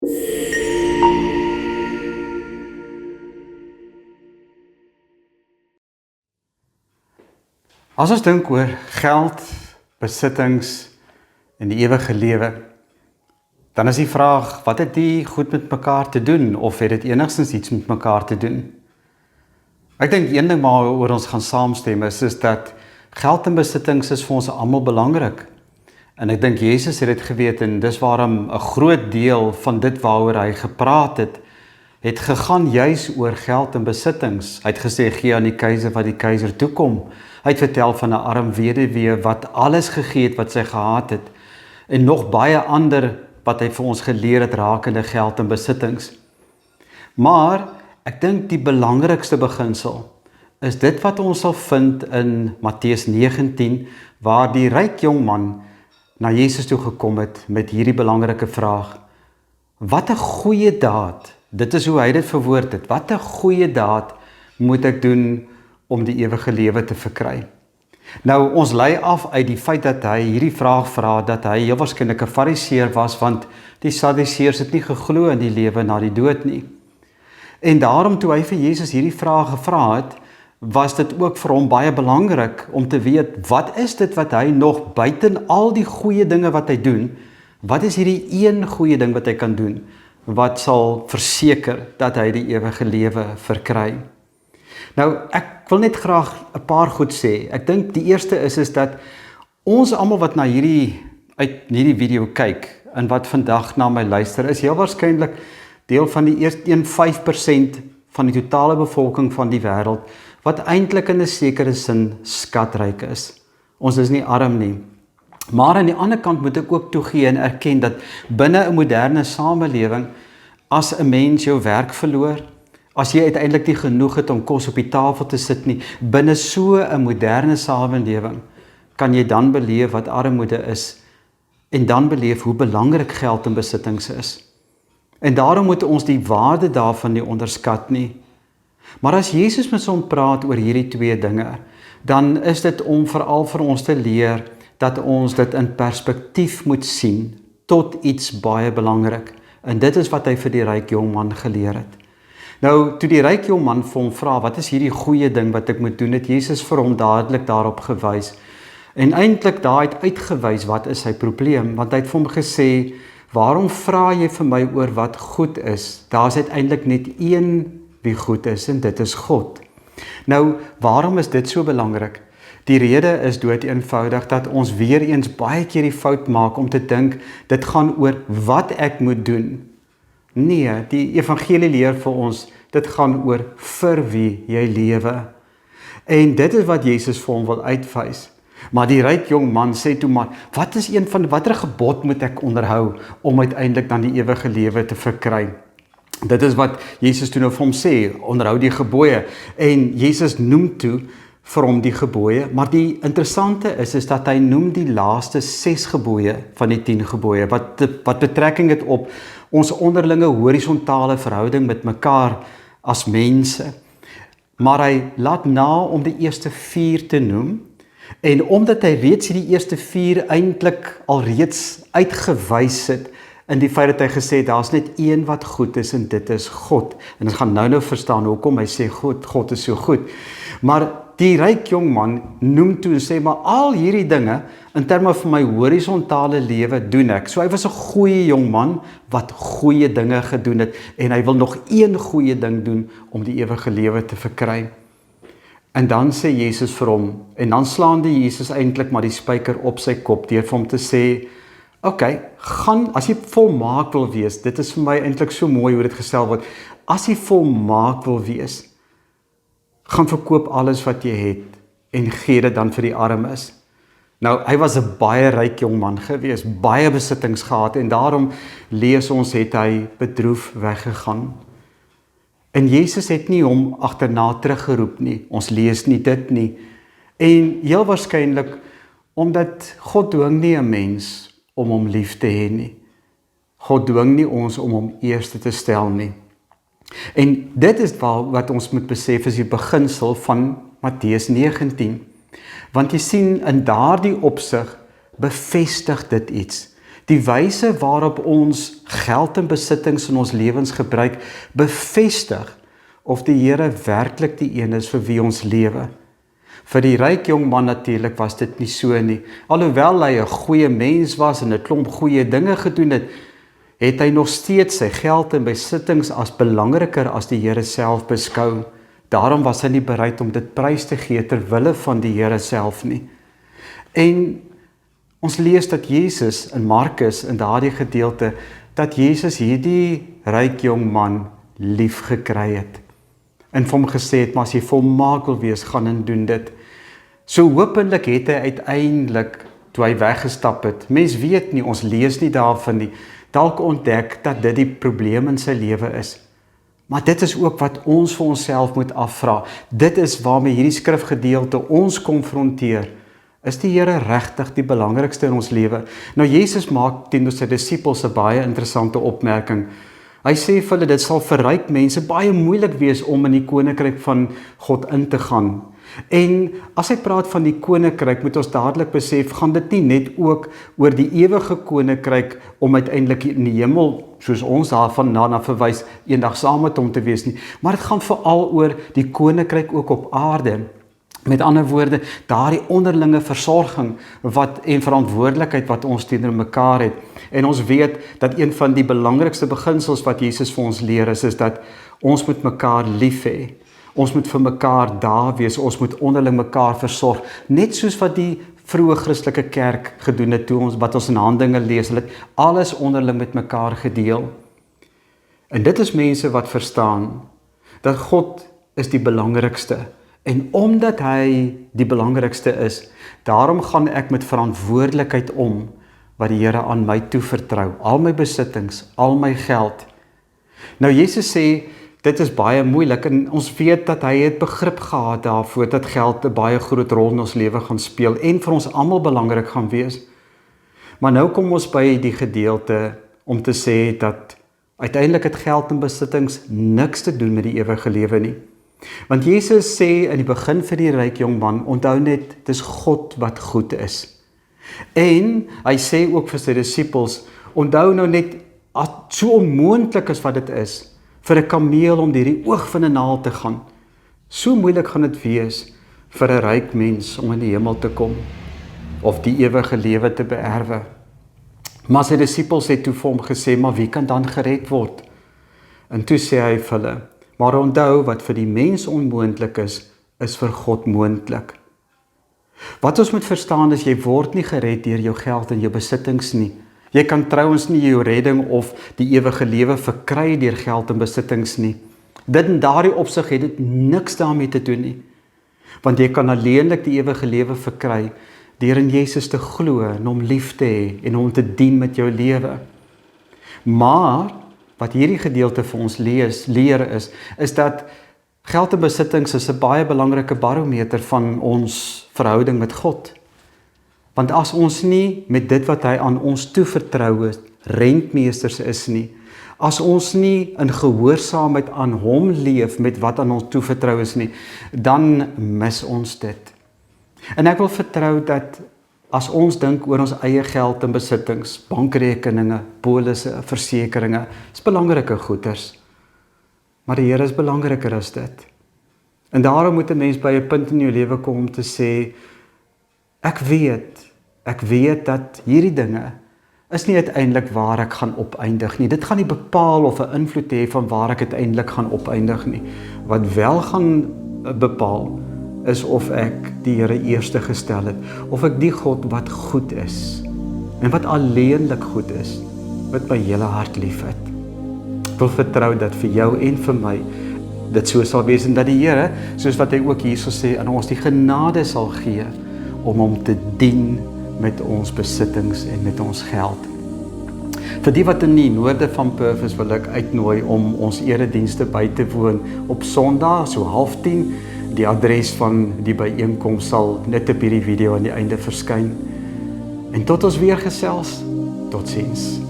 As ons dink oor geld, besittings en die ewige lewe, dan is die vraag, wat het die goed met mekaar te doen, of het dit enigstens iets met mekaar te doen? Ek dink een ding waaroor ons gaan saamstem is dat geld en besittings is vir ons almal belangrik. En ek dink Jesus het dit geweet, en dis waarom 'n groot deel van dit waaroor hy gepraat het gegaan juis oor geld en besittings. Hy het gesê, gee aan die keiser wat die keiser toekom. Hy het vertel van 'n arm weduwee wat alles gegee het wat sy gehad het, en nog baie ander wat hy vir ons geleer het rakende geld en besittings. Maar ek dink die belangrikste beginsel is dit wat ons sal vind in Matteus 19, waar die ryk jong man na Jesus toe gekom het met hierdie belangrike vraag. Wat 'n goeie daad, dit is hoe hy dit verwoord het, wat 'n goeie daad moet ek doen om die ewige lewe te verkry? Nou, ons lei af uit die feit dat hy hierdie vraag vra, dat hy heel waarskynlik 'n fariseer was, want die Sadduseërs het nie geglo in die lewe na die dood nie. En daarom toe hy vir Jesus hierdie vraag gevra het, was dit ook vir hom baie belangrik om te weet, wat is dit wat hy nog buiten al die goeie dinge wat hy doen, wat is hierdie een goeie ding wat hy kan doen, wat sal verseker dat hy die ewige lewe verkry? Nou, ek wil net graag 'n paar goed sê. Ek dink die eerste is dat ons almal wat na hierdie video kyk, en wat vandag na my luister, is heel waarskynlik deel van die eerste 1,5% van die totale bevolking van die wêreld, wat eintlik in 'n sekere sin skatryk is. Ons is nie arm nie. Maar aan die ander kant moet ek ook toegee en erken dat binne 'n moderne samelewing, as 'n mens jou werk verloor, as jy uiteindelik nie genoeg het om kos op die tafel te sit nie, binne so 'n moderne samelewing, kan jy dan beleef wat armoede is, en dan beleef hoe belangrik geld en besittings is. En daarom moet ons die waarde daarvan nie onderskat nie. Maar as Jesus met ons praat oor hierdie twee dinge, dan is dit om veral vir ons te leer dat ons dit in perspektief moet sien tot iets baie belangrik. En dit is wat hy vir die ryk jong man geleer het. Nou, toe die ryk jong man vir hom vra, wat is hierdie goeie ding wat ek moet doen, het Jesus vir hom dadelik daarop gewys. En eintlik daar het uitgewys wat is sy probleem, want hy het vir hom gesê, waarom vra jy vir my oor wat goed is? Daar is uiteindelik net een wie goed is, en dit is God. Nou, waarom is dit so belangrik? Die rede is dood eenvoudig dat ons weer eens baie keer die fout maak om te dink, dit gaan oor wat ek moet doen. Nee, die evangelie leer vir ons, dit gaan oor vir wie jy lewe. En dit is wat Jesus vir hom wil uitwys. Maar die ryk jong man sê toe maar, watter gebod moet ek onderhou om uiteindelik dan die ewige lewe te verkry? Dit is wat Jesus toe nou vir hom sê, onderhou die gebooie. En Jesus noem toe vir hom die gebooie, maar die interessante is dat hy noem die laaste 6 gebooie van die 10 gebooie, wat betrekking het op ons onderlinge horisontale verhouding met mekaar as mense. Maar hy laat na om die eerste 4 te noem, en omdat hy reeds die eerste 4 eintlik alreeds uitgewys het, in die feit dat hy gesê het, daar is net een wat goed is, en dit is God. En ons gaan nou verstaan hoekom hy sê God is so goed. Maar die ryk jong man noem toe en sê, maar al hierdie dinge, in terme van my horisontale lewe, doen ek. So hy was 'n goeie jong man, wat goeie dinge gedoen het, en hy wil nog een goeie ding doen, om die ewige lewe te verkry. En dan sê Jesus vir hom, en dan slaan die Jesus eintlik maar die spyker op sy kop, deur vir hom te sê, okay, gaan, as jy volmaak wil wees, dit is vir my eintlik so mooi hoe dit gestel word, as jy volmaak wil wees, gaan verkoop alles wat jy het, en gee dit dan vir die armes. Nou, hy was 'n baie ryk jong man gewees, baie besittings gehad, en daarom lees ons, het hy bedroef weggegaan. En Jesus het nie hom agterna teruggeroep nie, ons lees nie dit nie, en heel waarskynlik, omdat God dwing nie 'n mens om hom lief te hê nie. God dwing nie ons om hom eerste te stel nie. En dit is wat ons moet besef, is die beginsel van Matteus 19. Want jy sien, in daardie opsig bevestig dit iets. Die wyse waarop ons geld en besittings in ons lewens gebruik, bevestig of die Here werklik die een is vir wie ons lewe. Vir die ryk jong man natuurlik was dit nie so nie. Alhoewel hy 'n goeie mens was en 'n klomp goeie dinge gedoen het, het hy nog steeds sy geld en besittings as belangriker as die Here self beskou. Daarom was hy nie bereid om dit prys te gee ter wille van die Here self nie. En ons lees dat Jesus in Markus in daardie gedeelte, dat Jesus hierdie ryk jong man lief gekry het. En vir hom gesê het, maar as jy volmaak wil wees, gaan en doen dit. So hopelik het hy uiteindelik, toe hy weggestap het, mens weet nie, ons lees nie daarvan nie, dalk ontdek dat dit die probleem in sy lewe is. Maar dit is ook wat ons vir onsself moet afvra. Dit is waarmee hierdie skrifgedeelte ons konfronteer. Is die Here regtig die belangrikste in ons lewe? Nou Jesus maak teenoor sy disippels 'n baie interessante opmerking. Hy sê vir hulle, dit sal vir ryk mense baie moeilik wees om in die koninkryk van God in te gaan. En as hy praat van die koninkryk, moet ons dadelik besef, gaan dit nie net ook oor die ewige koninkryk om uiteindelik in die hemel, soos ons daarvan daarna verwys, eendag saam met hom te wees nie, maar dit gaan veral oor die koninkryk ook op aarde. Met ander woorde, daardie onderlinge versorging en verantwoordelikheid wat ons teenoor mekaar het. En ons weet dat een van die belangrikste beginsels wat Jesus vir ons leer is dat ons moet mekaar lief hê. Ons moet vir mekaar daar wees, ons moet onderling mekaar versorg. Net soos wat die vroeë Christelike kerk gedoen het, wat ons in Handelinge lees, hulle het alles onderling met mekaar gedeel. En dit is mense wat verstaan dat God is die belangrikste. En omdat hy die belangrikste is, daarom gaan ek met verantwoordelikheid om, wat die Here aan my toevertrou, al my besittings, al my geld. Nou Jesus sê, dit is baie moeilik, en ons weet dat hy het begrip gehad daarvoor, dat geld 'n baie groot rol in ons lewe gaan speel, en vir ons almal belangrik gaan wees. Maar nou kom ons by die gedeelte, om te sê dat, uiteindelik het geld en besittings niks te doen met die ewige lewe nie. Want Jesus sê in die begin vir die ryk jong man, onthou net, dit is God wat goed is. En hy sê ook vir sy disippels, onthou nou net, as so onmoontlik as wat dit is, vir 'n kameel om deur die oog van 'n naald te gaan. So moeilik gaan dit wees vir 'n ryk mens om in die hemel te kom, of die ewige lewe te beerwe. Maar sy disippels het toe vir hom gesê, maar wie kan dan gered word? En toe sê hy vir hulle, maar onthou, wat vir die mens onmoontlik is vir God moontlik. Wat ons moet verstaan is, jy word nie gered deur jou geld en jou besittings nie. Jy kan trouens nie jou redding of die ewige lewe verkry deur geld en besittings nie. Dit in daardie opsig het dit niks daarmee te doen nie. Want jy kan alleenlik die ewige lewe verkry deur in Jesus te glo en hom lief te hê en hom te dien met jou lewe. Maar wat hierdie gedeelte vir ons leer is dat geld en besittings is 'n baie belangrike barometer van ons verhouding met God. Want as ons nie met dit wat hy aan ons toevertrou is, rentmeesters is nie, as ons nie in gehoorsaamheid aan hom leef met wat aan ons toevertrou is nie, dan mis ons dit. En ek wil vertrou dat as ons dink oor ons eie geld en besittings, bankrekeninge, polisse, versekeringe, is belangrike goeders. Maar die Here is belangriker as dit. En daarom moet 'n mens by 'n punt in jou lewe kom om te sê, ek weet dat hierdie dinge is nie uiteindelik waar ek gaan opeindig nie. Dit gaan nie bepaal of 'n invloed hê van waar ek uiteindelik gaan opeindig nie. Wat wel gaan bepaal is of ek die Here eerste gestel het, of ek die God wat goed is, en wat alleenlik goed is, met my hele hart lief het. Ek wil vertrou dat vir jou en vir my, dit so sal wees, en dat die Here, soos wat hy ook hierso sê, aan ons die genade sal gee, om hom te dien met ons besittings en met ons geld. Vir die wat in die noorde van Perth is, wil ek uitnooi om ons eredienste by te woon op Sondag, so 9:30. Die adres van die byeenkoms sal net op hierdie video aan die einde verskyn. En tot ons weer gesels, totsiens.